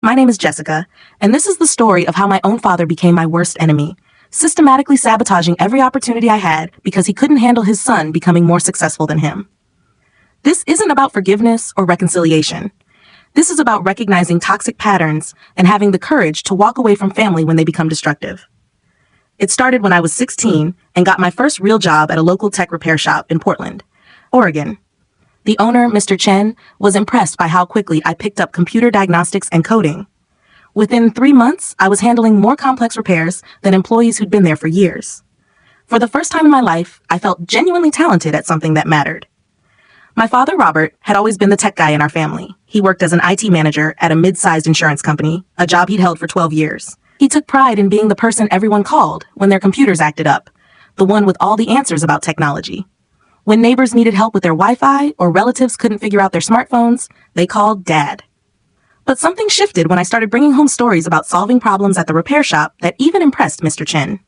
My name is Jessica, and this is the story of how my own father became my worst enemy, systematically sabotaging every opportunity I had because he couldn't handle his son becoming more successful than him. This isn't about forgiveness or reconciliation. This is about recognizing toxic patterns and having the courage to walk away from family when they become destructive. It started when I was 16 and got my first real job at a local tech repair shop in Portland, Oregon. The owner, Mr. Chen, was impressed by how quickly I picked up computer diagnostics and coding. Within 3 months, I was handling more complex repairs than employees who'd been there for years. For the first time in my life, I felt genuinely talented at something that mattered. My father, Robert, had always been the tech guy in our family. He worked as an IT manager at a mid-sized insurance company, a job he'd held for 12 years. He took pride in being the person everyone called when their computers acted up, the one with all the answers about technology. When neighbors needed help with their Wi-Fi or relatives couldn't figure out their smartphones, they called Dad. But something shifted when I started bringing home stories about solving problems at the repair shop that even impressed Mr. Chen.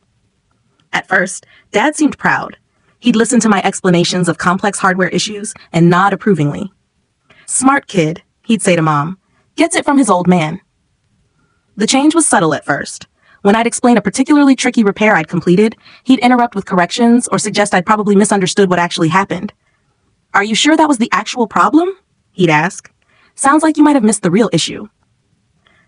At first, Dad seemed proud. He'd listen to my explanations of complex hardware issues and nod approvingly. "Smart kid," he'd say to Mom. "Gets it from his old man." The change was subtle at first. When I'd explain a particularly tricky repair I'd completed, he'd interrupt with corrections or suggest I'd probably misunderstood what actually happened. "Are you sure that was the actual problem?" he'd ask. "Sounds like you might have missed the real issue."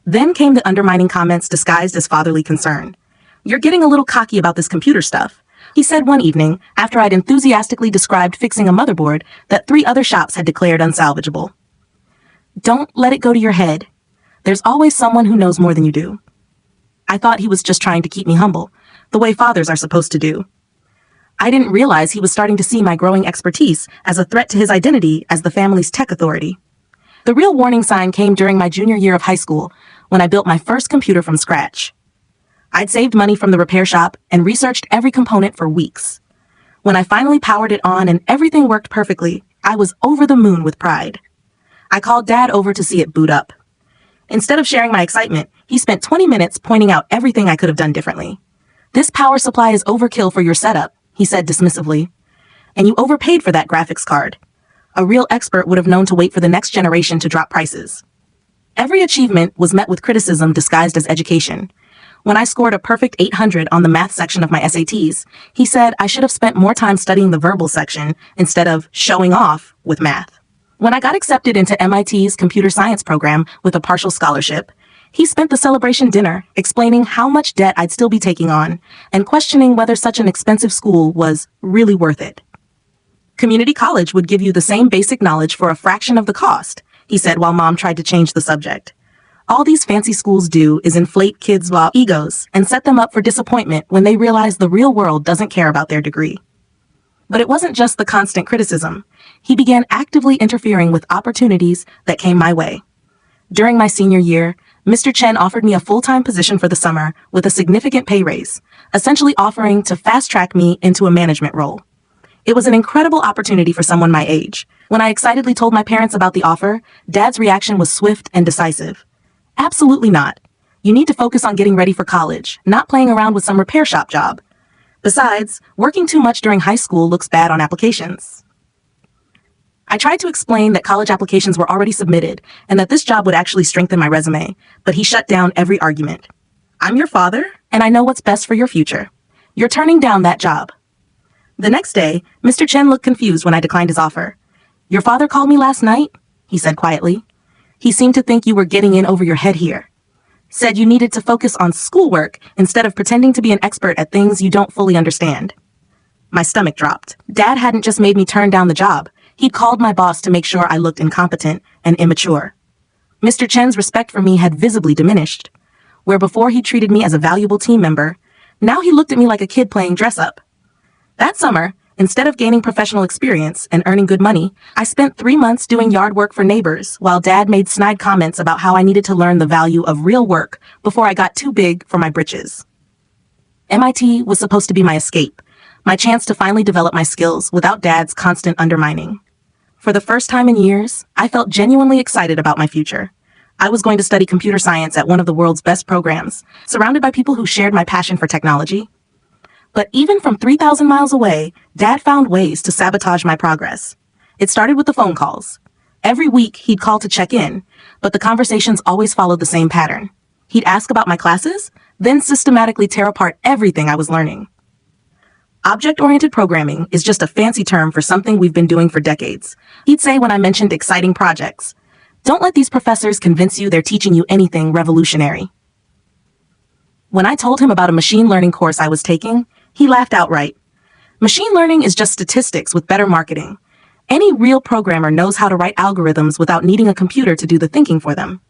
Then came the undermining comments disguised as fatherly concern. "You're getting a little cocky about this computer stuff," he said one evening after I'd enthusiastically described fixing a motherboard that 3 other shops had declared unsalvageable. "Don't let it go to your head. There's always someone who knows more than you do." I thought he was just trying to keep me humble, the way fathers are supposed to do. I didn't realize he was starting to see my growing expertise as a threat to his identity as the family's tech authority. The real warning sign came during my junior year of high school when I built my first computer from scratch. I'd saved money from the repair shop and researched every component for weeks. When I finally powered it on and everything worked perfectly, I was over the moon with pride. I called Dad over to see it boot up. Instead of sharing my excitement, he spent 20 minutes pointing out everything I could have done differently. "This power supply is overkill for your setup," he said dismissively. "And you overpaid for that graphics card." A real expert would have known to wait for the next generation to drop prices. Every achievement was met with criticism disguised as education. When I scored a perfect 800 on the math section of my SATs, he said I should have spent more time studying the verbal section instead of showing off with math. When I got accepted into MIT's computer science program with a partial scholarship, he spent the celebration dinner explaining how much debt I'd still be taking on and questioning whether such an expensive school was really worth it. "Community college would give you the same basic knowledge for a fraction of the cost," he said while Mom tried to change the subject. "All these fancy schools do is inflate kids' egos and set them up for disappointment when they realize the real world doesn't care about their degree." But it wasn't just the constant criticism. He began actively interfering with opportunities that came my way. During my senior year, Mr. Chen offered me a full-time position for the summer with a significant pay raise, essentially offering to fast-track me into a management role. It was an incredible opportunity for someone my age. When I excitedly told my parents about the offer, Dad's reaction was swift and decisive. "Absolutely not. You need to focus on getting ready for college, not playing around with some repair shop job. Besides, working too much during high school looks bad on applications." I tried to explain that college applications were already submitted and that this job would actually strengthen my resume, but he shut down every argument. "I'm your father, and I know what's best for your future. You're turning down that job." The next day, Mr. Chen looked confused when I declined his offer. "Your father called me last night," he said quietly. "He seemed to think you were getting in over your head here. Said you needed to focus on schoolwork instead of pretending to be an expert at things you don't fully understand." My stomach dropped. Dad hadn't just made me turn down the job. He'd called my boss to make sure I looked incompetent and immature. Mr. Chen's respect for me had visibly diminished. Where before he treated me as a valuable team member, now he looked at me like a kid playing dress-up. That summer, instead of gaining professional experience and earning good money, I spent 3 months doing yard work for neighbors while Dad made snide comments about how I needed to learn the value of real work before I got too big for my britches. MIT was supposed to be my escape, my chance to finally develop my skills without Dad's constant undermining. For the first time in years, I felt genuinely excited about my future. I was going to study computer science at one of the world's best programs, surrounded by people who shared my passion for technology. But even from 3,000 miles away, Dad found ways to sabotage my progress. It started with the phone calls. Every week, he'd call to check in, But the conversations always followed the same pattern. He'd ask about my classes, then systematically tear apart everything I was learning. Object-oriented programming is just a fancy term for something we've been doing for decades. He'd say when I mentioned exciting projects, "Don't let these professors convince you they're teaching you anything revolutionary." When I told him about a machine learning course I was taking, he laughed outright. Machine learning is just statistics with better marketing. Any real programmer knows how to write algorithms without needing a computer to do the thinking for them.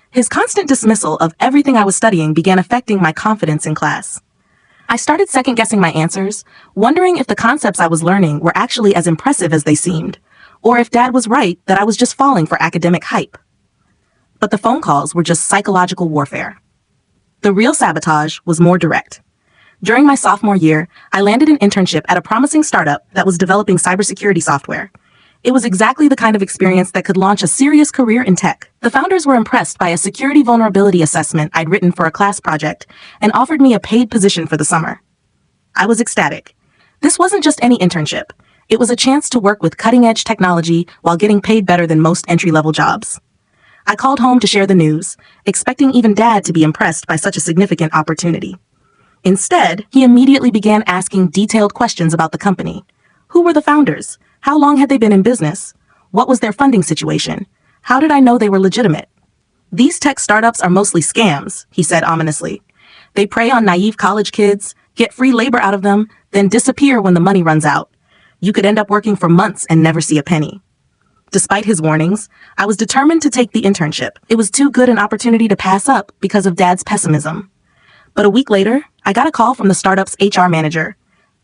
His constant dismissal of everything I was studying began affecting my confidence in class. I started second-guessing my answers, wondering if the concepts I was learning were actually as impressive as they seemed, or if Dad was right that I was just falling for academic hype. But the phone calls were just psychological warfare. The real sabotage was more direct. During my sophomore year, I landed an internship at a promising startup that was developing cybersecurity software. It was exactly the kind of experience that could launch a serious career in tech. The founders were impressed by a security vulnerability assessment I'd written for a class project and offered me a paid position for the summer. I was ecstatic. This wasn't just any internship. It was a chance to work with cutting-edge technology while getting paid better than most entry-level jobs. I called home to share the news, expecting even Dad to be impressed by such a significant opportunity. Instead, he immediately began asking detailed questions about the company. Who were the founders? How long had they been in business? What was their funding situation? How did I know they were legitimate? "These tech startups are mostly scams," he said ominously. "They prey on naive college kids, get free labor out of them, then disappear when the money runs out. You could end up working for months and never see a penny." Despite his warnings, I was determined to take the internship. It was too good an opportunity to pass up because of Dad's pessimism. But a week later, I got a call from the startup's HR manager.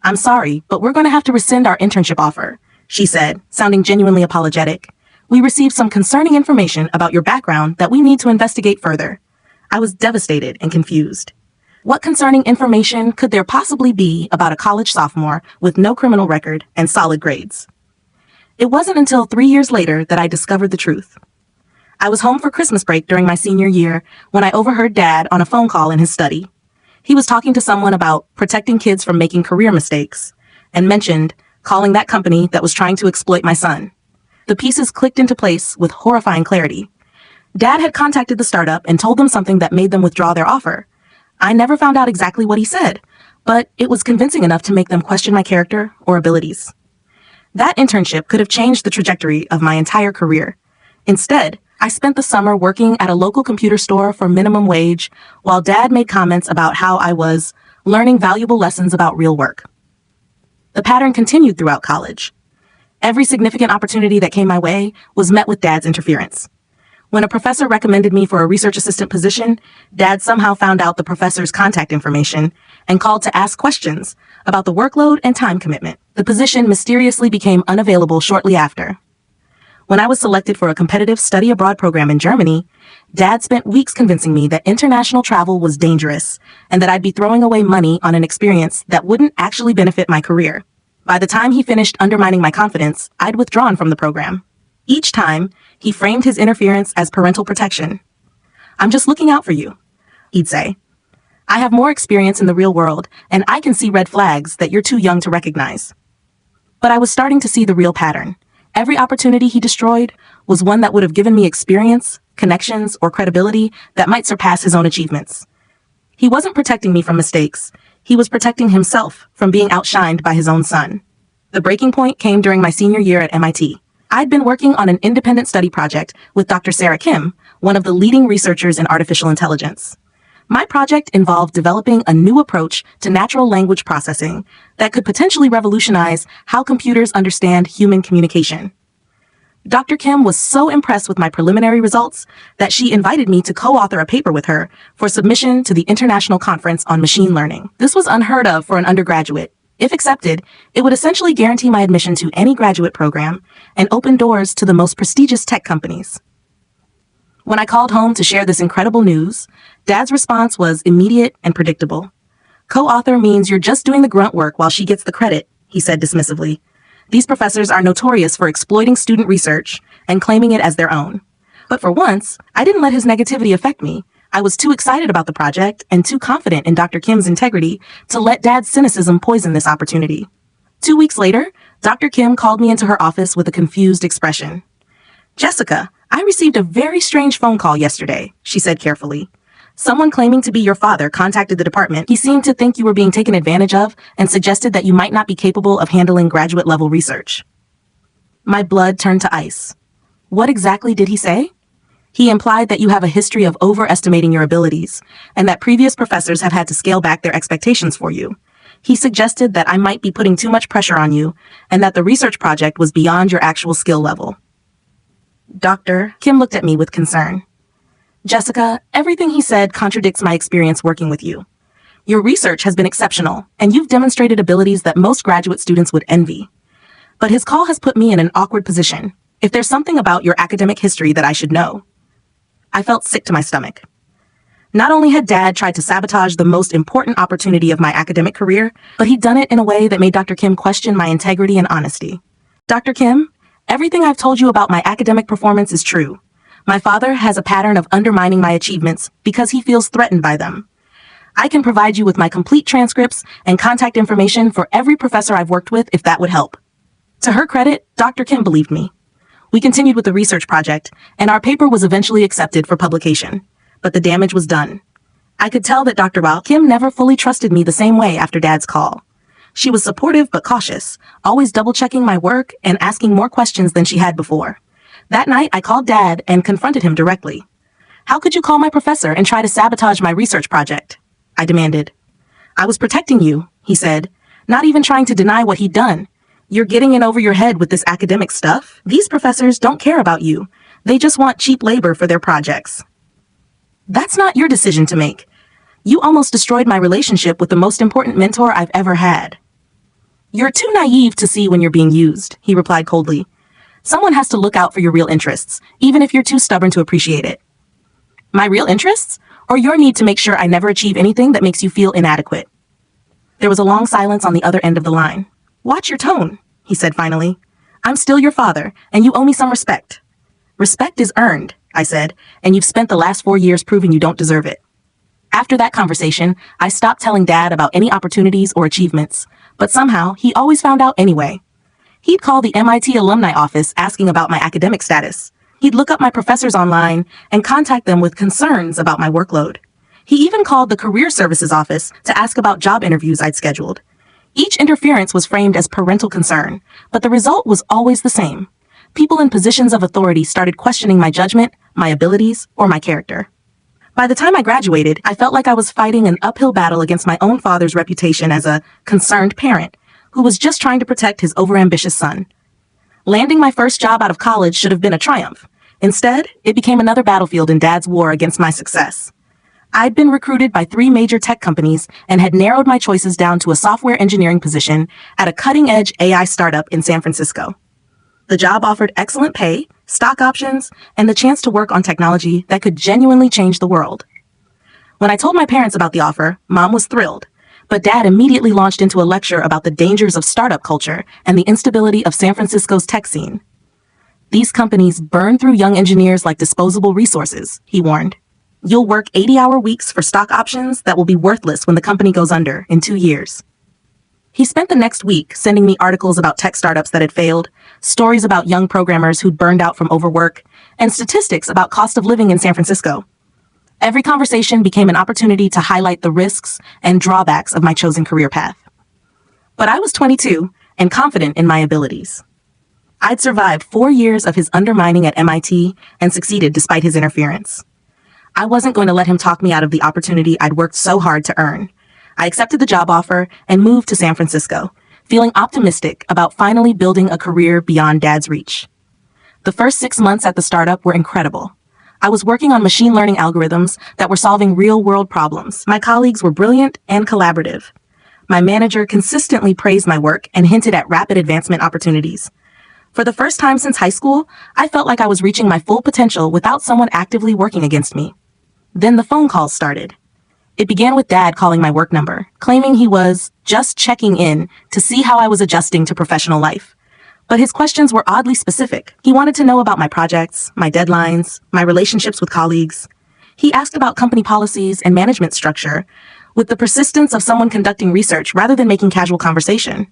"I'm sorry, but we're going to have to rescind our internship offer," she said, sounding genuinely apologetic. "We received some concerning information about your background that we need to investigate further." I was devastated and confused. What concerning information could there possibly be about a college sophomore with no criminal record and solid grades? It wasn't until 3 years later that I discovered the truth. I was home for Christmas break during my senior year when I overheard Dad on a phone call in his study. He was talking to someone about protecting kids from making career mistakes and mentioned calling that company that was trying to exploit my son. The pieces clicked into place with horrifying clarity. Dad had contacted the startup and told them something that made them withdraw their offer. I never found out exactly what he said, but it was convincing enough to make them question my character or abilities. That internship could have changed the trajectory of my entire career. Instead, I spent the summer working at a local computer store for minimum wage while Dad made comments about how I was learning valuable lessons about real work. The pattern continued throughout college. Every significant opportunity that came my way was met with Dad's interference. When a professor recommended me for a research assistant position, Dad somehow found out the professor's contact information and called to ask questions about the workload and time commitment. The position mysteriously became unavailable shortly after. When I was selected for a competitive study abroad program in Germany, Dad spent weeks convincing me that international travel was dangerous and that I'd be throwing away money on an experience that wouldn't actually benefit my career. By the time he finished undermining my confidence, I'd withdrawn from the program. Each time, he framed his interference as parental protection. "I'm just looking out for you," he'd say. "I have more experience in the real world, and I can see red flags that you're too young to recognize." But I was starting to see the real pattern. Every opportunity he destroyed was one that would have given me experience, connections, or credibility that might surpass his own achievements. He wasn't protecting me from mistakes. He was protecting himself from being outshined by his own son. The breaking point came during my senior year at MIT. I'd been working on an independent study project with Dr. Sarah Kim, one of the leading researchers in artificial intelligence. My project involved developing a new approach to natural language processing that could potentially revolutionize how computers understand human communication. Dr. Kim was so impressed with my preliminary results that she invited me to co-author a paper with her for submission to the International Conference on Machine Learning. This was unheard of for an undergraduate. If accepted, it would essentially guarantee my admission to any graduate program and open doors to the most prestigious tech companies. When I called home to share this incredible news, Dad's response was immediate and predictable. "Co-author means you're just doing the grunt work while she gets the credit," he said dismissively. "These professors are notorious for exploiting student research and claiming it as their own." But for once, I didn't let his negativity affect me. I was too excited about the project and too confident in Dr. Kim's integrity to let Dad's cynicism poison this opportunity. 2 weeks later, Dr. Kim called me into her office with a confused expression. "Jessica, I received a very strange phone call yesterday, she said carefully. Someone claiming to be your father contacted the department. He seemed to think you were being taken advantage of and suggested that you might not be capable of handling graduate-level research. My blood turned to ice. What exactly did he say? He implied that you have a history of overestimating your abilities, and that previous professors have had to scale back their expectations for you. He suggested that I might be putting too much pressure on you, and that the research project was beyond your actual skill level. Doctor, Kim looked at me with concern. Jessica, everything he said contradicts my experience working with you. Your research has been exceptional, and you've demonstrated abilities that most graduate students would envy. But his call has put me in an awkward position. If there's something about your academic history that I should know. I felt sick to my stomach. Not only had Dad tried to sabotage the most important opportunity of my academic career, but he'd done it in a way that made Dr. Kim question my integrity and honesty. Dr. Kim, everything I've told you about my academic performance is true. My father has a pattern of undermining my achievements because he feels threatened by them. I can provide you with my complete transcripts and contact information for every professor I've worked with if that would help. To her credit, Dr. Kim believed me. We continued with the research project, and our paper was eventually accepted for publication. But the damage was done. I could tell that Dr. Kim never fully trusted me the same way after Dad's call. She was supportive but cautious, always double-checking my work and asking more questions than she had before. That night, I called Dad and confronted him directly. How could you call my professor and try to sabotage my research project? I demanded. I was protecting you, he said, not even trying to deny what he'd done. You're getting in over your head with this academic stuff. These professors don't care about you. They just want cheap labor for their projects. That's not your decision to make. You almost destroyed my relationship with the most important mentor I've ever had. You're too naive to see when you're being used, he replied coldly. Someone has to look out for your real interests, even if you're too stubborn to appreciate it. My real interests? Or your need to make sure I never achieve anything that makes you feel inadequate? There was a long silence on the other end of the line. Watch your tone, he said finally. I'm still your father, and you owe me some respect. Respect is earned, I said, and you've spent the last 4 years proving you don't deserve it. After that conversation, I stopped telling Dad about any opportunities or achievements, but somehow he always found out anyway. He'd call the MIT alumni office asking about my academic status. He'd look up my professors online and contact them with concerns about my workload. He even called the career services office to ask about job interviews I'd scheduled. Each interference was framed as parental concern, but the result was always the same. People in positions of authority started questioning my judgment, my abilities, or my character. By the time I graduated, I felt like I was fighting an uphill battle against my own father's reputation as a concerned parent who was just trying to protect his overambitious son. Landing my first job out of college should have been a triumph. Instead, it became another battlefield in Dad's war against my success. I'd been recruited by 3 major tech companies and had narrowed my choices down to a software engineering position at a cutting-edge AI startup in San Francisco. The job offered excellent pay, stock options, and the chance to work on technology that could genuinely change the world. When I told my parents about the offer, Mom was thrilled, but Dad immediately launched into a lecture about the dangers of startup culture and the instability of San Francisco's tech scene. These companies burn through young engineers like disposable resources, he warned. You'll work 80-hour weeks for stock options that will be worthless when the company goes under in 2 years. He spent the next week sending me articles about tech startups that had failed, stories about young programmers who'd burned out from overwork, and statistics about cost of living in San Francisco. Every conversation became an opportunity to highlight the risks and drawbacks of my chosen career path. But I was 22 and confident in my abilities. I'd survived 4 years of his undermining at MIT and succeeded despite his interference. I wasn't going to let him talk me out of the opportunity I'd worked so hard to earn. I accepted the job offer and moved to San Francisco, feeling optimistic about finally building a career beyond Dad's reach. The first 6 months at the startup were incredible. I was working on machine learning algorithms that were solving real-world problems. My colleagues were brilliant and collaborative. My manager consistently praised my work and hinted at rapid advancement opportunities. For the first time since high school, I felt like I was reaching my full potential without someone actively working against me. Then the phone calls started. It began with Dad calling my work number, claiming he was just checking in to see how I was adjusting to professional life. But his questions were oddly specific. He wanted to know about my projects, my deadlines, my relationships with colleagues. He asked about company policies and management structure, with the persistence of someone conducting research rather than making casual conversation.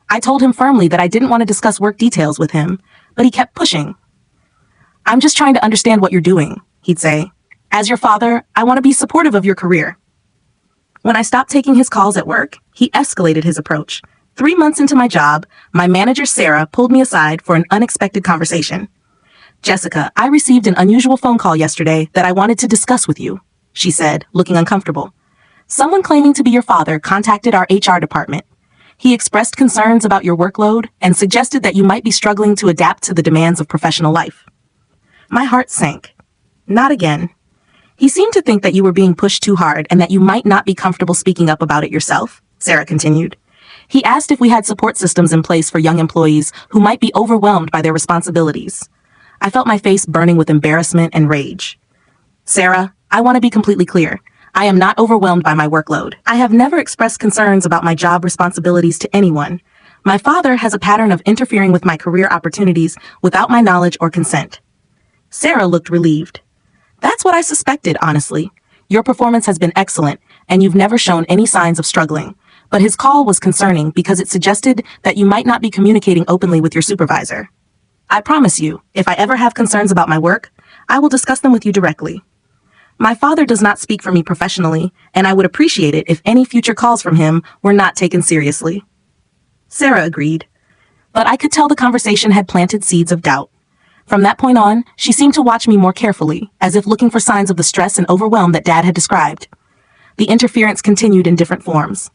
I told him firmly that I didn't want to discuss work details with him, but he kept pushing. "I'm just trying to understand what you're doing," he'd say. "As your father, I want to be supportive of your career." When I stopped taking his calls at work, he escalated his approach. 3 months into my job, my manager, Sarah, pulled me aside for an unexpected conversation. "Jessica, I received an unusual phone call yesterday that I wanted to discuss with you," she said, looking uncomfortable. "Someone claiming to be your father contacted our HR department. He expressed concerns about your workload and suggested that you might be struggling to adapt to the demands of professional life." My heart sank. Not again. "He seemed to think that you were being pushed too hard and that you might not be comfortable speaking up about it yourself," Sarah continued. "He asked if we had support systems in place for young employees who might be overwhelmed by their responsibilities." I felt my face burning with embarrassment and rage. "Sarah, I want to be completely clear. I am not overwhelmed by my workload. I have never expressed concerns about my job responsibilities to anyone. My father has a pattern of interfering with my career opportunities without my knowledge or consent." Sarah looked relieved. "That's what I suspected, honestly. Your performance has been excellent, and you've never shown any signs of struggling. But his call was concerning because it suggested that you might not be communicating openly with your supervisor. I promise you, if I ever have concerns about my work, I will discuss them with you directly. My father does not speak for me professionally, and I would appreciate it if any future calls from him were not taken seriously." Sarah agreed, but I could tell the conversation had planted seeds of doubt. From that point on, she seemed to watch me more carefully, as if looking for signs of the stress and overwhelm that Dad had described. The interference continued in different forms.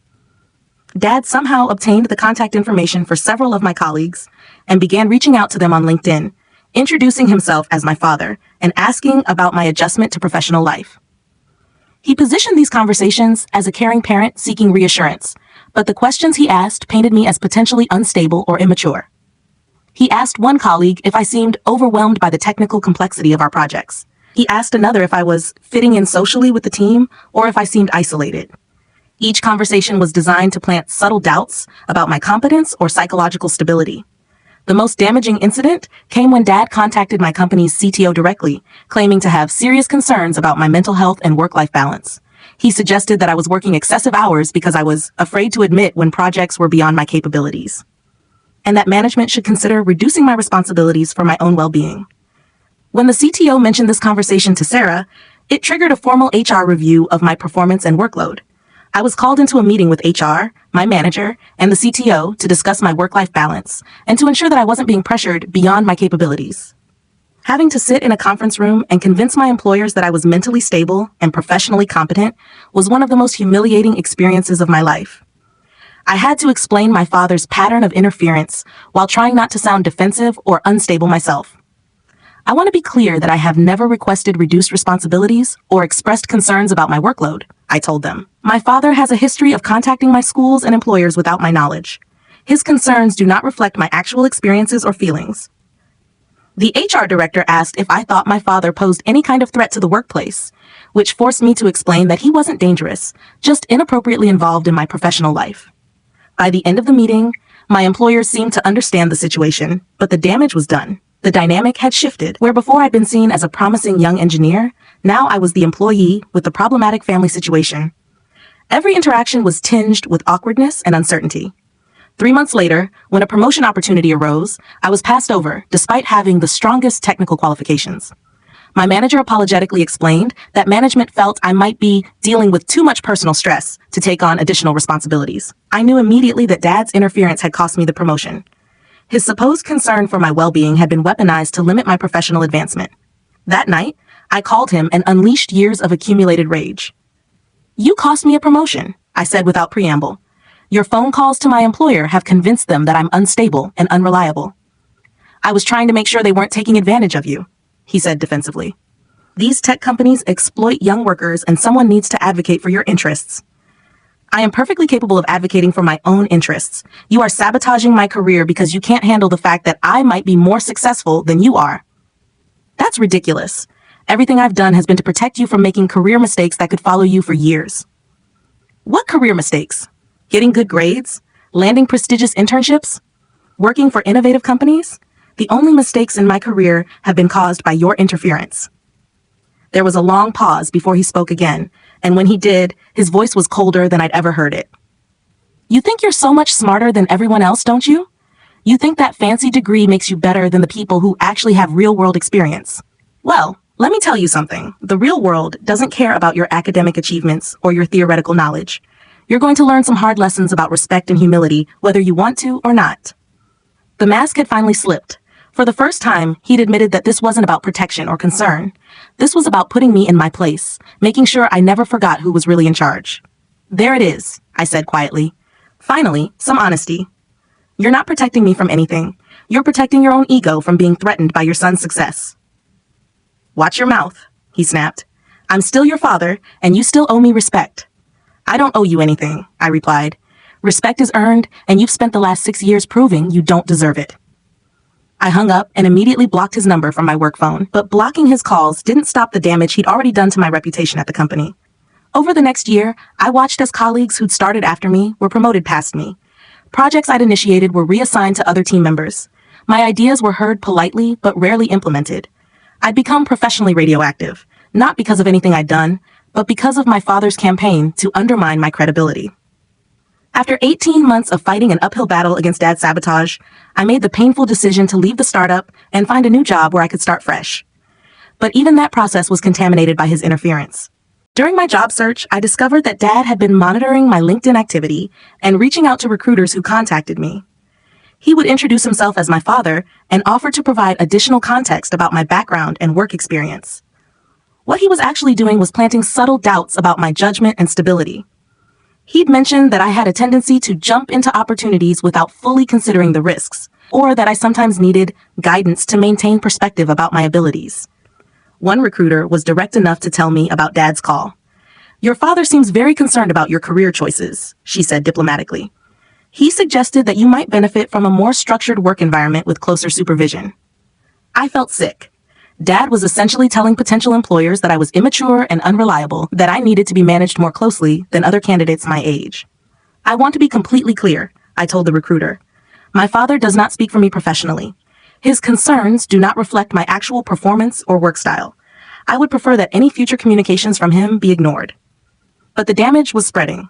Dad somehow obtained the contact information for several of my colleagues and began reaching out to them on LinkedIn, introducing himself as my father and asking about my adjustment to professional life. He positioned these conversations as a caring parent seeking reassurance, but the questions he asked painted me as potentially unstable or immature. He asked one colleague if I seemed overwhelmed by the technical complexity of our projects. He asked another if I was fitting in socially with the team or if I seemed isolated. Each conversation was designed to plant subtle doubts about my competence or psychological stability. The most damaging incident came when Dad contacted my company's CTO directly, claiming to have serious concerns about my mental health and work-life balance. He suggested that I was working excessive hours because I was afraid to admit when projects were beyond my capabilities, and that management should consider reducing my responsibilities for my own well-being. When the CTO mentioned this conversation to Sarah, it triggered a formal HR review of my performance and workload. I was called into a meeting with HR, my manager, and the CTO to discuss my work-life balance and to ensure that I wasn't being pressured beyond my capabilities. Having to sit in a conference room and convince my employers that I was mentally stable and professionally competent was one of the most humiliating experiences of my life. I had to explain my father's pattern of interference while trying not to sound defensive or unstable myself. I want to be clear that I have never requested reduced responsibilities or expressed concerns about my workload, I told them. My father has a history of contacting my schools and employers without my knowledge. His concerns do not reflect my actual experiences or feelings. The HR director asked if I thought my father posed any kind of threat to the workplace, which forced me to explain that he wasn't dangerous, just inappropriately involved in my professional life. By the end of the meeting, my employers seemed to understand the situation, but the damage was done. The dynamic had shifted, where before I'd been seen as a promising young engineer, now I was the employee with the problematic family situation. Every interaction was tinged with awkwardness and uncertainty. 3 months later, when a promotion opportunity arose, I was passed over despite having the strongest technical qualifications. My manager apologetically explained that management felt I might be dealing with too much personal stress to take on additional responsibilities. I knew immediately that Dad's interference had cost me the promotion. His supposed concern for my well-being had been weaponized to limit my professional advancement. That night, I called him and unleashed years of accumulated rage. "You cost me a promotion," I said without preamble. "Your phone calls to my employer have convinced them that I'm unstable and unreliable." "I was trying to make sure they weren't taking advantage of you," he said defensively. "These tech companies exploit young workers and someone needs to advocate for your interests." "I am perfectly capable of advocating for my own interests. You are sabotaging my career because you can't handle the fact that I might be more successful than you are." "That's ridiculous. Everything I've done has been to protect you from making career mistakes that could follow you for years." "What career mistakes? Getting good grades? Landing prestigious internships? Working for innovative companies? The only mistakes in my career have been caused by your interference." There was a long pause before he spoke again, and when he did, his voice was colder than I'd ever heard it. "You think you're so much smarter than everyone else, don't you? You think that fancy degree makes you better than the people who actually have real-world experience. Well, let me tell you something. The real world doesn't care about your academic achievements or your theoretical knowledge. You're going to learn some hard lessons about respect and humility, whether you want to or not. The mask had finally slipped. For the first time, he'd admitted that this wasn't about protection or concern. This was about putting me in my place, making sure I never forgot who was really in charge. There it is, I said quietly. Finally, some honesty. You're not protecting me from anything. You're protecting your own ego from being threatened by your son's success. Watch your mouth, he snapped. I'm still your father, and you still owe me respect. I don't owe you anything, I replied. Respect is earned, and you've spent the last 6 years proving you don't deserve it. I hung up and immediately blocked his number from my work phone, but blocking his calls didn't stop the damage he'd already done to my reputation at the company. Over the next year, I watched as colleagues who'd started after me were promoted past me. Projects I'd initiated were reassigned to other team members. My ideas were heard politely, but rarely implemented. I'd become professionally radioactive, not because of anything I'd done, but because of my father's campaign to undermine my credibility. After 18 months of fighting an uphill battle against Dad's sabotage, I made the painful decision to leave the startup and find a new job where I could start fresh. But even that process was contaminated by his interference. During my job search, I discovered that Dad had been monitoring my LinkedIn activity and reaching out to recruiters who contacted me. He would introduce himself as my father and offer to provide additional context about my background and work experience. What he was actually doing was planting subtle doubts about my judgment and stability. He'd mentioned that I had a tendency to jump into opportunities without fully considering the risks, or that I sometimes needed guidance to maintain perspective about my abilities. One recruiter was direct enough to tell me about Dad's call. Your father seems very concerned about your career choices, she said diplomatically. He suggested that you might benefit from a more structured work environment with closer supervision. I felt sick. Dad was essentially telling potential employers that I was immature and unreliable, that I needed to be managed more closely than other candidates my age. I want to be completely clear, I told the recruiter. My father does not speak for me professionally. His concerns do not reflect my actual performance or work style. I would prefer that any future communications from him be ignored. But the damage was spreading.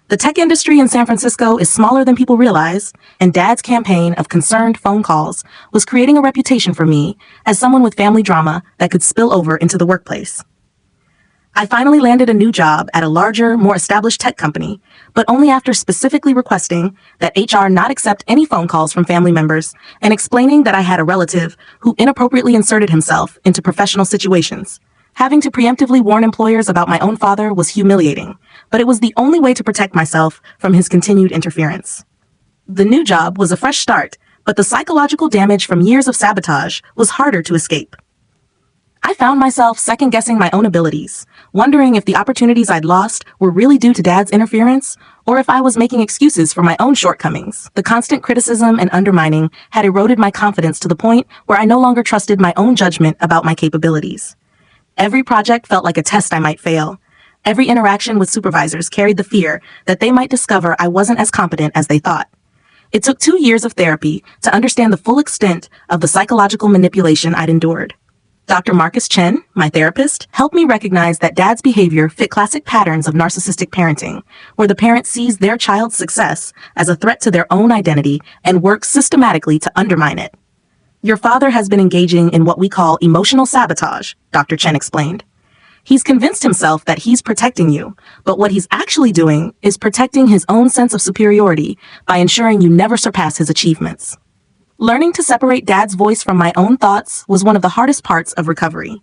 The tech industry in San Francisco is smaller than people realize, and Dad's campaign of concerned phone calls was creating a reputation for me as someone with family drama that could spill over into the workplace. I finally landed a new job at a larger, more established tech company, but only after specifically requesting that HR not accept any phone calls from family members and explaining that I had a relative who inappropriately inserted himself into professional situations. Having to preemptively warn employers about my own father was humiliating, but it was the only way to protect myself from his continued interference. The new job was a fresh start, but the psychological damage from years of sabotage was harder to escape. I found myself second-guessing my own abilities, wondering if the opportunities I'd lost were really due to Dad's interference, or if I was making excuses for my own shortcomings. The constant criticism and undermining had eroded my confidence to the point where I no longer trusted my own judgment about my capabilities. Every project felt like a test I might fail. Every interaction with supervisors carried the fear that they might discover I wasn't as competent as they thought. It took 2 years of therapy to understand the full extent of the psychological manipulation I'd endured. Dr. Marcus Chen, my therapist, helped me recognize that Dad's behavior fit classic patterns of narcissistic parenting, where the parent sees their child's success as a threat to their own identity and works systematically to undermine it. Your father has been engaging in what we call emotional sabotage, Dr. Chen explained. He's convinced himself that he's protecting you, but what he's actually doing is protecting his own sense of superiority by ensuring you never surpass his achievements. Learning to separate Dad's voice from my own thoughts was one of the hardest parts of recovery.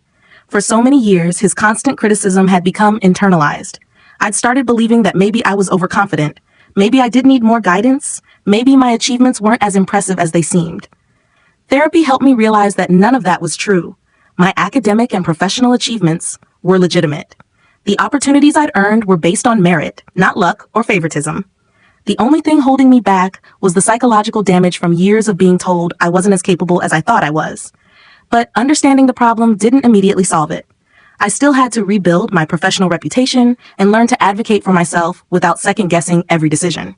For so many years, his constant criticism had become internalized. I'd started believing that maybe I was overconfident, maybe I did need more guidance, maybe my achievements weren't as impressive as they seemed. Therapy helped me realize that none of that was true. My academic and professional achievements were legitimate. The opportunities I'd earned were based on merit, not luck or favoritism. The only thing holding me back was the psychological damage from years of being told I wasn't as capable as I thought I was. But understanding the problem didn't immediately solve it. I still had to rebuild my professional reputation and learn to advocate for myself without second-guessing every decision.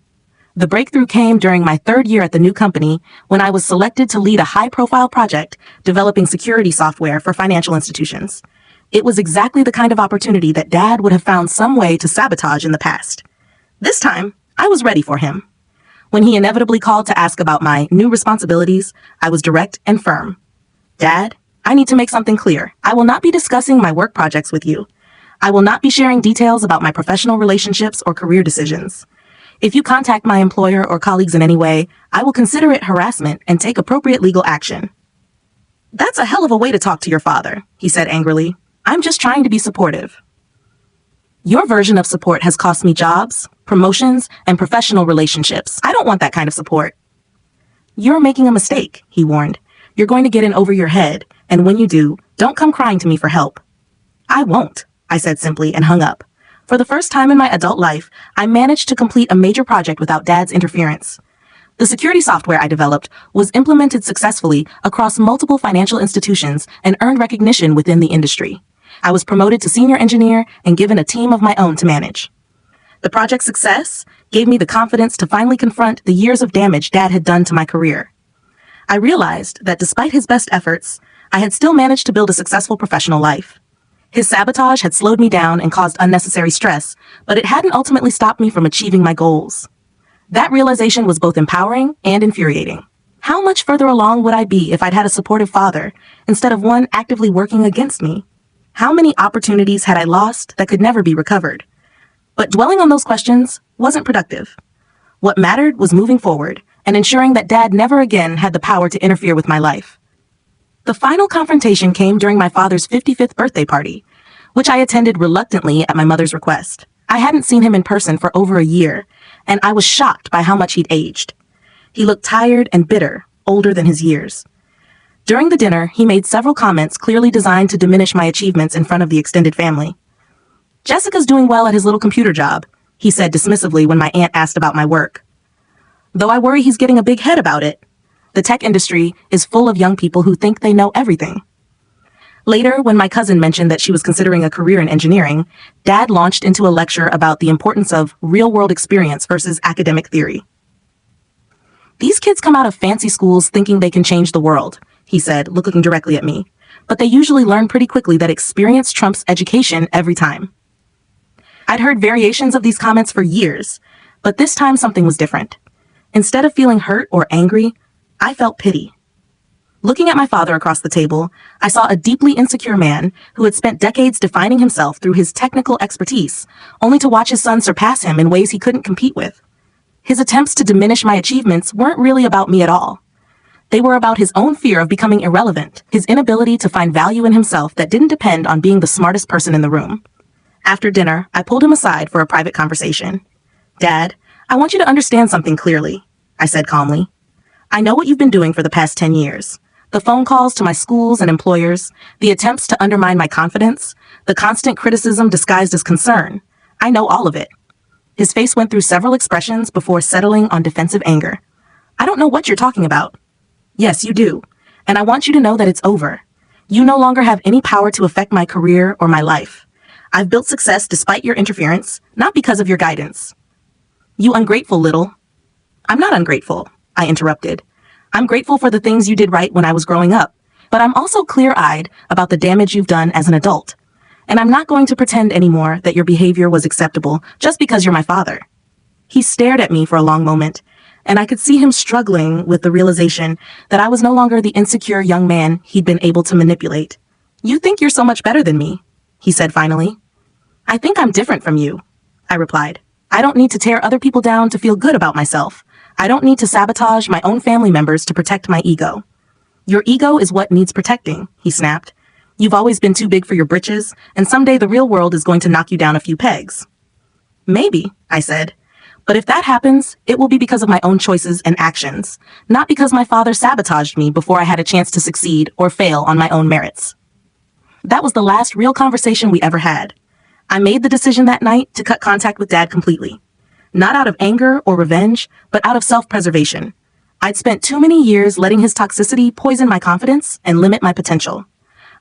The breakthrough came during my 3rd year at the new company when I was selected to lead a high-profile project developing security software for financial institutions. It was exactly the kind of opportunity that Dad would have found some way to sabotage in the past. This time, I was ready for him. When he inevitably called to ask about my new responsibilities, I was direct and firm. Dad, I need to make something clear. I will not be discussing my work projects with you. I will not be sharing details about my professional relationships or career decisions. If you contact my employer or colleagues in any way, I will consider it harassment and take appropriate legal action. That's a hell of a way to talk to your father, he said angrily. I'm just trying to be supportive. Your version of support has cost me jobs, promotions, and professional relationships. I don't want that kind of support. You're making a mistake, he warned. You're going to get in over your head, and when you do, don't come crying to me for help. I won't, I said simply and hung up. For the first time in my adult life, I managed to complete a major project without Dad's interference. The security software I developed was implemented successfully across multiple financial institutions and earned recognition within the industry. I was promoted to senior engineer and given a team of my own to manage. The project's success gave me the confidence to finally confront the years of damage Dad had done to my career. I realized that despite his best efforts, I had still managed to build a successful professional life. His sabotage had slowed me down and caused unnecessary stress, but it hadn't ultimately stopped me from achieving my goals. That realization was both empowering and infuriating. How much further along would I be if I'd had a supportive father, instead of one actively working against me? How many opportunities had I lost that could never be recovered? But dwelling on those questions wasn't productive. What mattered was moving forward and ensuring that Dad never again had the power to interfere with my life. The final confrontation came during my father's 55th birthday party, which I attended reluctantly at my mother's request. I hadn't seen him in person for over a year, and I was shocked by how much he'd aged. He looked tired and bitter, older than his years. During the dinner, he made several comments clearly designed to diminish my achievements in front of the extended family. Jessica's doing well at his little computer job, he said dismissively when my aunt asked about my work. Though I worry he's getting a big head about it. The tech industry is full of young people who think they know everything. Later, when my cousin mentioned that she was considering a career in engineering, Dad launched into a lecture about the importance of real-world experience versus academic theory. These kids come out of fancy schools thinking they can change the world, he said, looking directly at me. But they usually learn pretty quickly that experience trumps education every time. I'd heard variations of these comments for years, but this time something was different. Instead of feeling hurt or angry, I felt pity. Looking at my father across the table, I saw a deeply insecure man who had spent decades defining himself through his technical expertise, only to watch his son surpass him in ways he couldn't compete with. His attempts to diminish my achievements weren't really about me at all. They were about his own fear of becoming irrelevant, his inability to find value in himself that didn't depend on being the smartest person in the room. After dinner, I pulled him aside for a private conversation. Dad, I want you to understand something clearly, I said calmly. I know what you've been doing for the past 10 years. The phone calls to my schools and employers, the attempts to undermine my confidence, the constant criticism disguised as concern. I know all of it. His face went through several expressions before settling on defensive anger. I don't know what you're talking about. Yes, you do. And I want you to know that it's over. You no longer have any power to affect my career or my life. I've built success despite your interference, not because of your guidance. You ungrateful little. I'm not ungrateful, I interrupted. I'm grateful for the things you did right when I was growing up, but I'm also clear-eyed about the damage you've done as an adult. And I'm not going to pretend anymore that your behavior was acceptable just because you're my father. He stared at me for a long moment, and I could see him struggling with the realization that I was no longer the insecure young man he'd been able to manipulate. You think you're so much better than me, he said finally. I think I'm different from you, I replied. I don't need to tear other people down to feel good about myself. I don't need to sabotage my own family members to protect my ego. Your ego is what needs protecting, he snapped. You've always been too big for your britches, and someday the real world is going to knock you down a few pegs. Maybe, I said. But if that happens, it will be because of my own choices and actions, not because my father sabotaged me before I had a chance to succeed or fail on my own merits. That was the last real conversation we ever had. I made the decision that night to cut contact with Dad completely. Not out of anger or revenge, but out of self-preservation. I'd spent too many years letting his toxicity poison my confidence and limit my potential.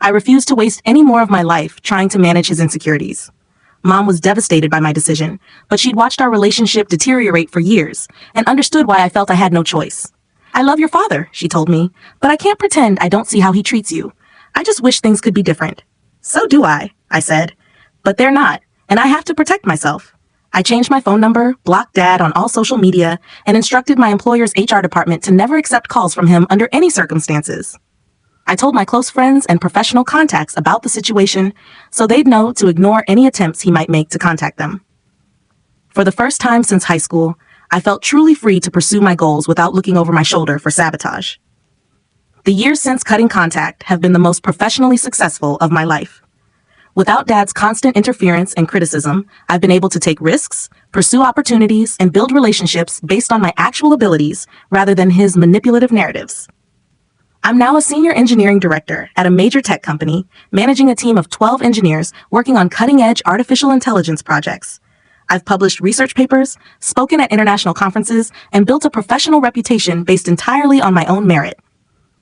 I refused to waste any more of my life trying to manage his insecurities. Mom was devastated by my decision, but she'd watched our relationship deteriorate for years and understood why I felt I had no choice. I love your father, she told me, but I can't pretend I don't see how he treats you. I just wish things could be different. So do I said. But they're not, and I have to protect myself. I changed my phone number, blocked Dad on all social media, and instructed my employer's HR department to never accept calls from him under any circumstances. I told my close friends and professional contacts about the situation so they'd know to ignore any attempts he might make to contact them. For the first time since high school, I felt truly free to pursue my goals without looking over my shoulder for sabotage. The years since cutting contact have been the most professionally successful of my life. Without Dad's constant interference and criticism, I've been able to take risks, pursue opportunities, and build relationships based on my actual abilities rather than his manipulative narratives. I'm now a senior engineering director at a major tech company, managing a team of 12 engineers working on cutting-edge artificial intelligence projects. I've published research papers, spoken at international conferences, and built a professional reputation based entirely on my own merit.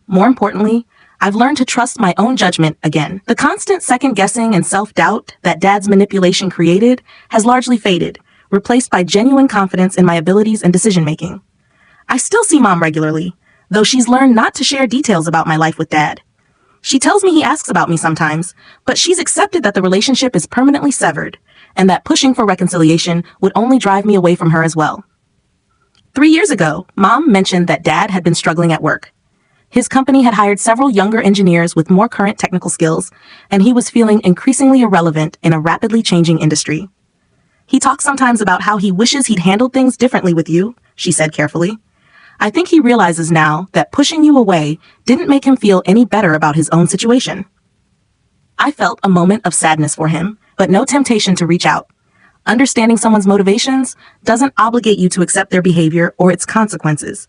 More importantly, I've learned to trust my own judgment again. The constant second-guessing and self-doubt that Dad's manipulation created has largely faded, replaced by genuine confidence in my abilities and decision-making. I still see Mom regularly, though she's learned not to share details about my life with Dad. She tells me he asks about me sometimes, but she's accepted that the relationship is permanently severed, and that pushing for reconciliation would only drive me away from her as well. 3 years ago, Mom mentioned that Dad had been struggling at work. His company had hired several younger engineers with more current technical skills, and he was feeling increasingly irrelevant in a rapidly changing industry. He talks sometimes about how he wishes he'd handled things differently with you, she said carefully. I think he realizes now that pushing you away didn't make him feel any better about his own situation. I felt a moment of sadness for him, but no temptation to reach out. Understanding someone's motivations doesn't obligate you to accept their behavior or its consequences.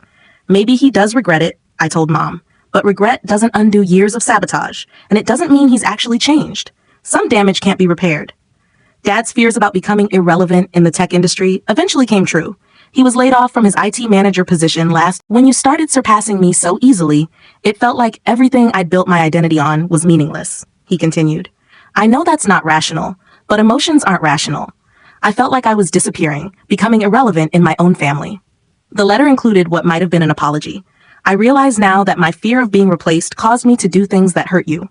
Maybe he does regret it, I told Mom, but regret doesn't undo years of sabotage, and it doesn't mean he's actually changed. Some damage can't be repaired. Dad's fears about becoming irrelevant in the tech industry eventually came true. He was laid off from his IT manager position last. When you started surpassing me so easily, it felt like everything I'd built my identity on was meaningless, he continued. I know that's not rational, but emotions aren't rational. I felt like I was disappearing, becoming irrelevant in my own family. The letter included what might have been an apology. I realize now that my fear of being replaced caused me to do things that hurt you.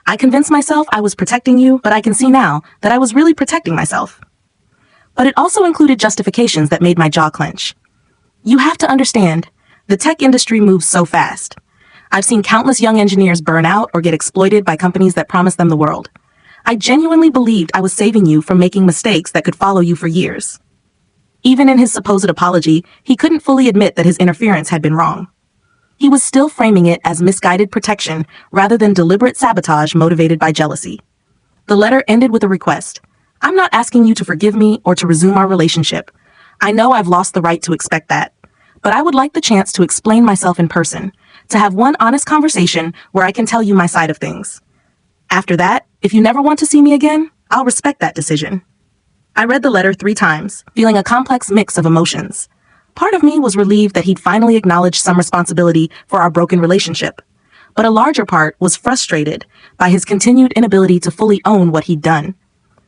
I convinced myself I was protecting you, but I can see now that I was really protecting myself. But it also included justifications that made my jaw clench. You have to understand, the tech industry moves so fast. I've seen countless young engineers burn out or get exploited by companies that promise them the world. I genuinely believed I was saving you from making mistakes that could follow you for years. Even in his supposed apology, he couldn't fully admit that his interference had been wrong. He was still framing it as misguided protection rather than deliberate sabotage motivated by jealousy. The letter ended with a request. I'm not asking you to forgive me or to resume our relationship. I know I've lost the right to expect that. But I would like the chance to explain myself in person, to have one honest conversation where I can tell you my side of things. After that, if you never want to see me again, I'll respect that decision. I read the letter 3 times, feeling a complex mix of emotions. Part of me was relieved that he'd finally acknowledged some responsibility for our broken relationship. But a larger part was frustrated by his continued inability to fully own what he'd done.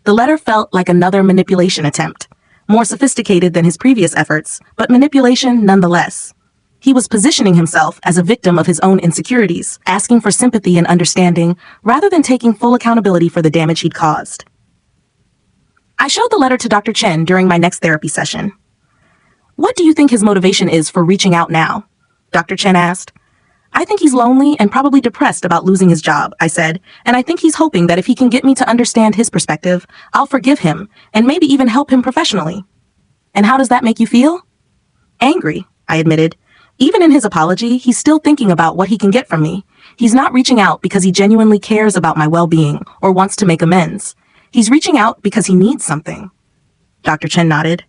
The letter felt like another manipulation attempt, more sophisticated than his previous efforts, but manipulation nonetheless. He was positioning himself as a victim of his own insecurities, asking for sympathy and understanding rather than taking full accountability for the damage he'd caused. I showed the letter to Dr. Chen during my next therapy session. What do you think his motivation is for reaching out now? Dr. Chen asked. I think he's lonely and probably depressed about losing his job, I said, and I think he's hoping that if he can get me to understand his perspective, I'll forgive him and maybe even help him professionally. And how does that make you feel? Angry, I admitted. Even in his apology, he's still thinking about what he can get from me. He's not reaching out because he genuinely cares about my well-being or wants to make amends. He's reaching out because he needs something. Dr. Chen nodded.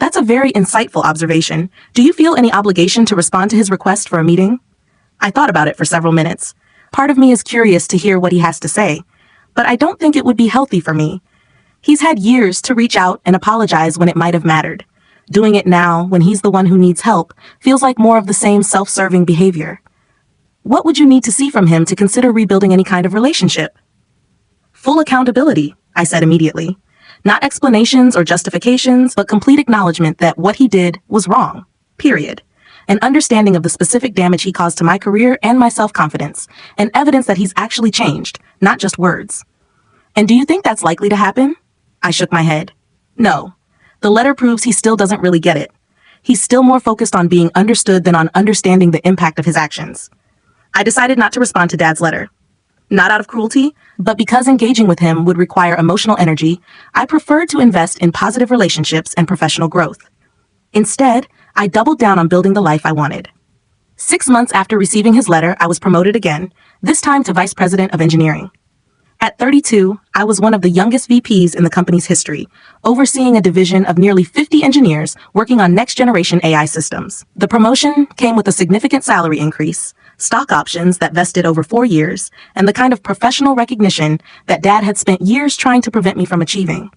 That's a very insightful observation. Do you feel any obligation to respond to his request for a meeting? I thought about it for several minutes. Part of me is curious to hear what he has to say, but I don't think it would be healthy for me. He's had years to reach out and apologize when it might have mattered. Doing it now, when he's the one who needs help, feels like more of the same self-serving behavior. What would you need to see from him to consider rebuilding any kind of relationship? Full accountability, I said immediately. Not explanations or justifications, but complete acknowledgement that what he did was wrong. Period. An understanding of the specific damage he caused to my career and my self-confidence, and evidence that he's actually changed, not just words. And do you think that's likely to happen? I shook my head. No. The letter proves he still doesn't really get it. He's still more focused on being understood than on understanding the impact of his actions. I decided not to respond to Dad's letter. Not out of cruelty, but because engaging with him would require emotional energy, I preferred to invest in positive relationships and professional growth. Instead, I doubled down on building the life I wanted. 6 months after receiving his letter, I was promoted again, this time to Vice President of Engineering. At 32, I was one of the youngest VPs in the company's history, overseeing a division of nearly 50 engineers working on next-generation AI systems. The promotion came with a significant salary increase, stock options that vested over 4 years, and the kind of professional recognition that Dad had spent years trying to prevent me from achieving.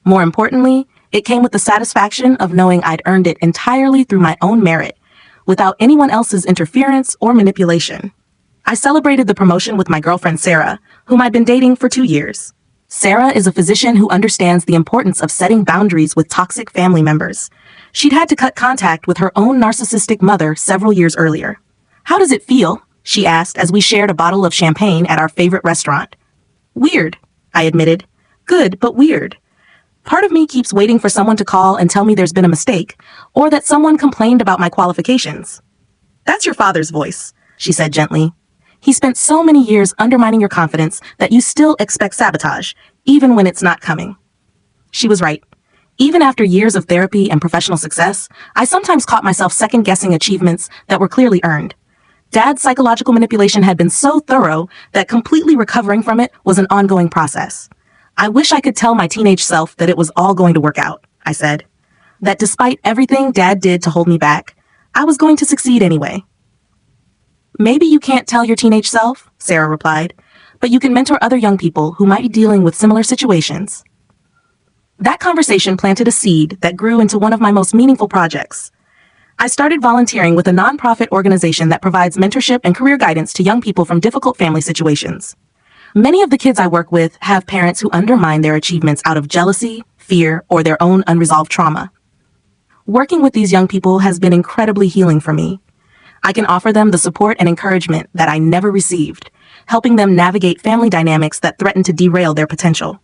More importantly, it came with the satisfaction of knowing I'd earned it entirely through my own merit, without anyone else's interference or manipulation. I celebrated the promotion with my girlfriend Sarah, whom I'd been dating for 2 years. Sarah is a physician who understands the importance of setting boundaries with toxic family members. She'd had to cut contact with her own narcissistic mother several years earlier. "How does it feel?" she asked as we shared a bottle of champagne at our favorite restaurant. "Weird," I admitted. "Good, but weird. Part of me keeps waiting for someone to call and tell me there's been a mistake, or that someone complained about my qualifications." "That's your father's voice," she said gently. "He spent so many years undermining your confidence that you still expect sabotage, even when it's not coming." She was right. Even after years of therapy and professional success, I sometimes caught myself second-guessing achievements that were clearly earned. Dad's psychological manipulation had been so thorough that completely recovering from it was an ongoing process. "I wish I could tell my teenage self that it was all going to work out," I said. "That despite everything Dad did to hold me back, I was going to succeed anyway." "Maybe you can't tell your teenage self," Sarah replied, "but you can mentor other young people who might be dealing with similar situations." That conversation planted a seed that grew into one of my most meaningful projects. I started volunteering with a nonprofit organization that provides mentorship and career guidance to young people from difficult family situations. Many of the kids I work with have parents who undermine their achievements out of jealousy, fear, or their own unresolved trauma. Working with these young people has been incredibly healing for me. I can offer them the support and encouragement that I never received, helping them navigate family dynamics that threaten to derail their potential.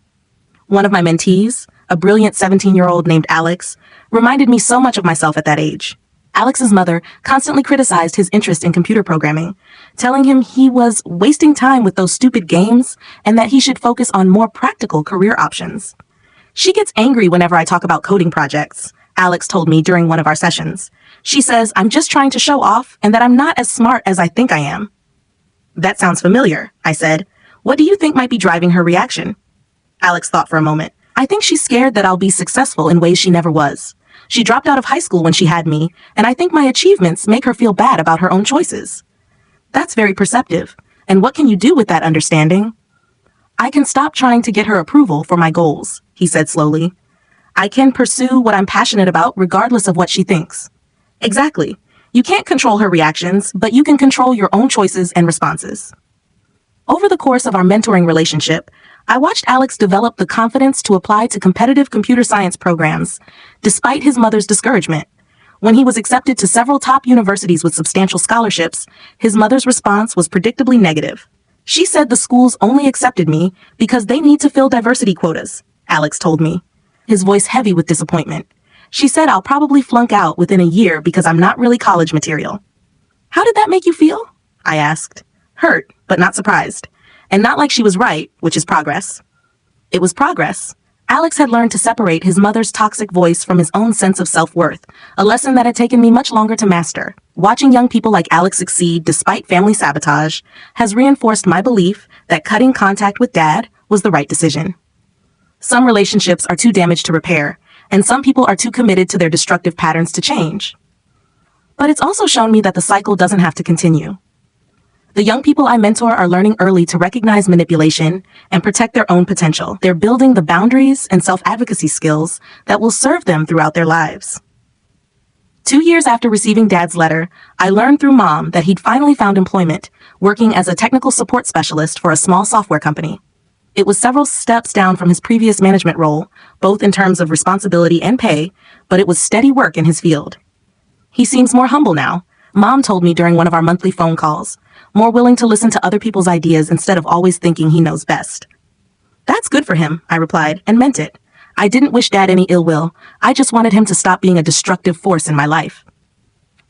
One of my mentees, a brilliant 17-year-old named Alex, reminded me so much of myself at that age. Alex's mother constantly criticized his interest in computer programming, telling him he was wasting time with those stupid games and that he should focus on more practical career options. "She gets angry whenever I talk about coding projects," Alex told me during one of our sessions. "She says I'm just trying to show off and that I'm not as smart as I think I am." "That sounds familiar," I said. "What do you think might be driving her reaction?" Alex thought for a moment. "I think she's scared that I'll be successful in ways she never was. She dropped out of high school when she had me, and I think my achievements make her feel bad about her own choices." "That's very perceptive. And what can you do with that understanding?" "I can stop trying to get her approval for my goals," he said slowly. "I can pursue what I'm passionate about regardless of what she thinks." "Exactly. You can't control her reactions, but you can control your own choices and responses." Over the course of our mentoring relationship, I watched Alex develop the confidence to apply to competitive computer science programs, despite his mother's discouragement. When he was accepted to several top universities with substantial scholarships, his mother's response was predictably negative. "She said the schools only accepted me because they need to fill diversity quotas," Alex told me, his voice heavy with disappointment. "She said I'll probably flunk out within a year because I'm not really college material." "How did that make you feel?" I asked. Hurt, but not surprised. And not like she was right, which is progress. It was progress. Alex had learned to separate his mother's toxic voice from his own sense of self-worth, a lesson that had taken me much longer to master. Watching young people like Alex succeed despite family sabotage has reinforced my belief that cutting contact with Dad was the right decision. Some relationships are too damaged to repair, and some people are too committed to their destructive patterns to change. But it's also shown me that the cycle doesn't have to continue. The young people I mentor are learning early to recognize manipulation and protect their own potential. They're building the boundaries and self-advocacy skills that will serve them throughout their lives. 2 years after receiving Dad's letter, I learned through Mom that he'd finally found employment, working as a technical support specialist for a small software company. It was several steps down from his previous management role, both in terms of responsibility and pay, but it was steady work in his field. "He seems more humble now," Mom told me during one of our monthly phone calls, more willing to listen to other people's ideas instead of always thinking he knows best. "That's good for him," I replied, and meant it. I didn't wish Dad any ill will. I just wanted him to stop being a destructive force in my life.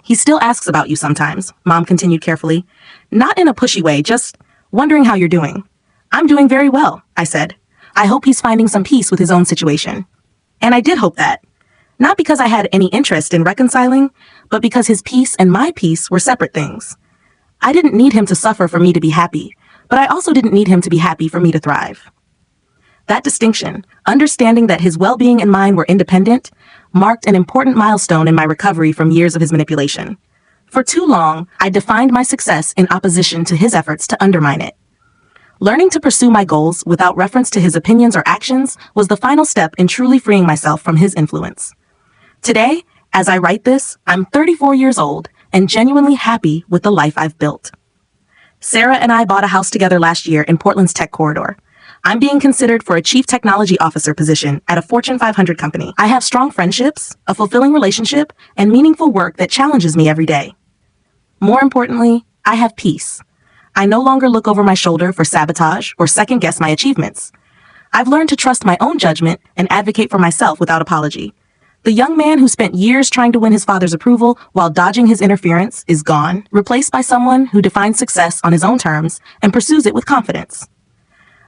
He still asks about you sometimes, Mom continued carefully. Not in a pushy way, just wondering how you're doing. I'm doing very well, I said. I hope he's finding some peace with his own situation. And I did hope that. Not because I had any interest in reconciling, but because his peace and my peace were separate things. I didn't need him to suffer for me to be happy, but I also didn't need him to be happy for me to thrive. That distinction, understanding that his well-being and mine were independent, marked an important milestone in my recovery from years of his manipulation. For too long, I defined my success in opposition to his efforts to undermine it. Learning to pursue my goals without reference to his opinions or actions was the final step in truly freeing myself from his influence. Today, as I write this, I'm 34 years old and genuinely happy with the life I've built. Sarah and I bought a house together last year in Portland's tech corridor. I'm being considered for a chief technology officer position at a Fortune 500 company. I have strong friendships, a fulfilling relationship, and meaningful work that challenges me every day. More importantly, I have peace. I no longer look over my shoulder for sabotage or second-guess my achievements. I've learned to trust my own judgment and advocate for myself without apology. The young man who spent years trying to win his father's approval while dodging his interference is gone, replaced by someone who defines success on his own terms and pursues it with confidence.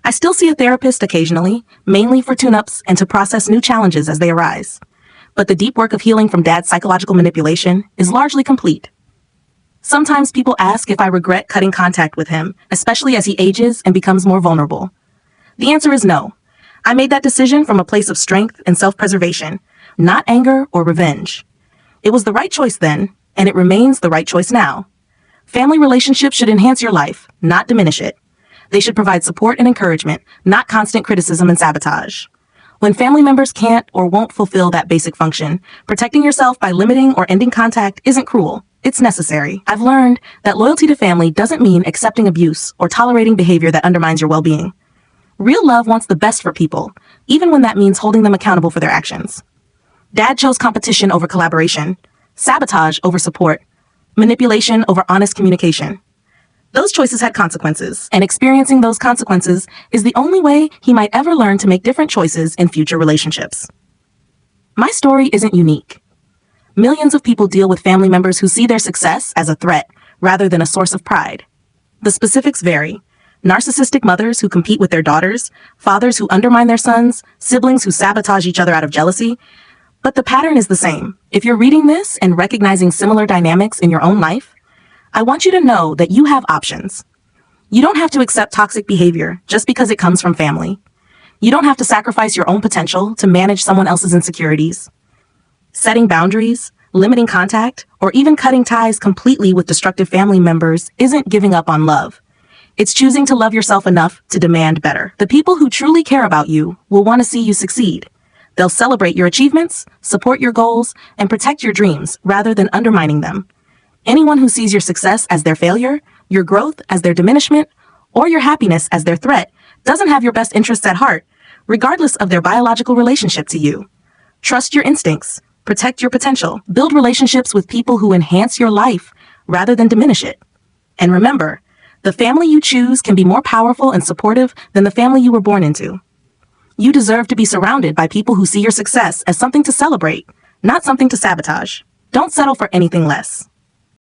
I still see a therapist occasionally, mainly for tune-ups and to process new challenges as they arise. But the deep work of healing from Dad's psychological manipulation is largely complete. Sometimes people ask if I regret cutting contact with him, especially as he ages and becomes more vulnerable. The answer is no. I made that decision from a place of strength and self-preservation, not anger or revenge. It was the right choice then, and it remains the right choice now. Family relationships should enhance your life, not diminish it. They should provide support and encouragement, not constant criticism and sabotage. When family members can't or won't fulfill that basic function, protecting yourself by limiting or ending contact isn't cruel. It's necessary. I've learned that loyalty to family doesn't mean accepting abuse or tolerating behavior that undermines your well-being. Real love wants the best for people, even when that means holding them accountable for their actions. Dad chose competition over collaboration, sabotage over support, manipulation over honest communication. Those choices had consequences, and experiencing those consequences is the only way he might ever learn to make different choices in future relationships. My story isn't unique. Millions of people deal with family members who see their success as a threat rather than a source of pride. The specifics vary. Narcissistic mothers who compete with their daughters, fathers who undermine their sons, siblings who sabotage each other out of jealousy. But the pattern is the same. If you're reading this and recognizing similar dynamics in your own life, I want you to know that you have options. You don't have to accept toxic behavior just because it comes from family. You don't have to sacrifice your own potential to manage someone else's insecurities. Setting boundaries, limiting contact, or even cutting ties completely with destructive family members isn't giving up on love. It's choosing to love yourself enough to demand better. The people who truly care about you will want to see you succeed. They'll celebrate your achievements, support your goals, and protect your dreams rather than undermining them. Anyone who sees your success as their failure, your growth as their diminishment, or your happiness as their threat doesn't have your best interests at heart, regardless of their biological relationship to you. Trust your instincts. Protect your potential. Build relationships with people who enhance your life rather than diminish it. And remember, the family you choose can be more powerful and supportive than the family you were born into. You deserve to be surrounded by people who see your success as something to celebrate, not something to sabotage. Don't settle for anything less.